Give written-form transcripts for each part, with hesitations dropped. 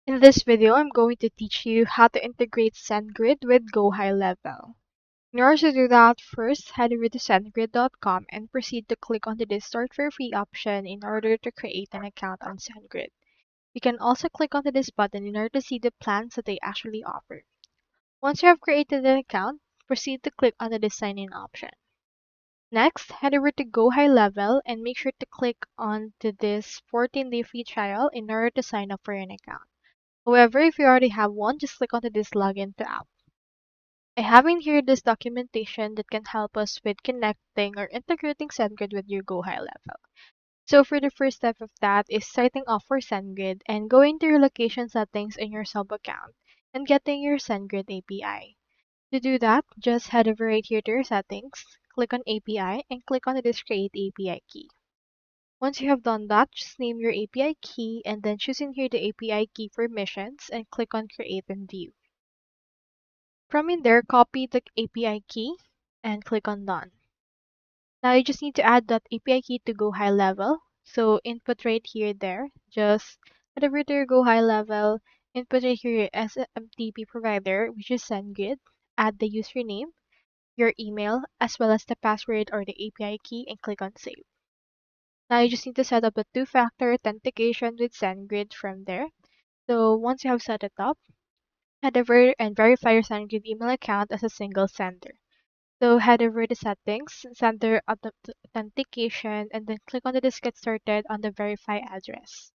In this video, I'm going to teach you how to integrate SendGrid with GoHighLevel. In order to do that, first head over to SendGrid.com and proceed to click on the Start for Free option in order to create an account on SendGrid. You can also click onto this button in order to see the plans that they actually offer. Once you have created an account, proceed to click on the Sign In option. Next, head over to GoHighLevel and make sure to click on to this 14-day free trial in order to sign up for an account. However, if you already have one, just click onto this login to app. I have in here this documentation that can help us with connecting or integrating SendGrid with your GoHighLevel. So for the first step of that is starting off for SendGrid and going to your location settings in your sub account and getting your SendGrid API. To do that, just head over right here to your settings, click on API, and click on this Create API key. Once you have done that, just name your API key and then choose in here the API key permissions and click on Create and View. From in there, copy the API key and click on Done. Now you just need to add that API key to GoHighLevel. So input right here there. Just head over to your GoHighLevel, input right here your SMTP provider, which is SendGrid. Add the username, your email, as well as the password or the API key and click on Save. Now you just need to set up a two-factor authentication with SendGrid from there. So once you have set it up, head over and verify your SendGrid email account as a single sender. So head over to settings, sender authentication, and then click on the Get Started on the verify address.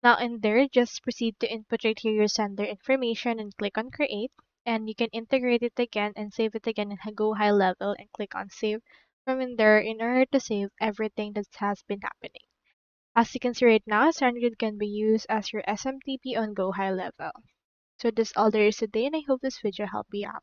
Now in there, just proceed to input right here your sender information and click on create. And you can integrate it again and save it again and GoHighLevel and click on save from in there in order to save everything that has been happening. As you can see right now, SendGrid can be used as your SMTP on GoHighLevel. So that's all there is today, and I hope this video helped you out.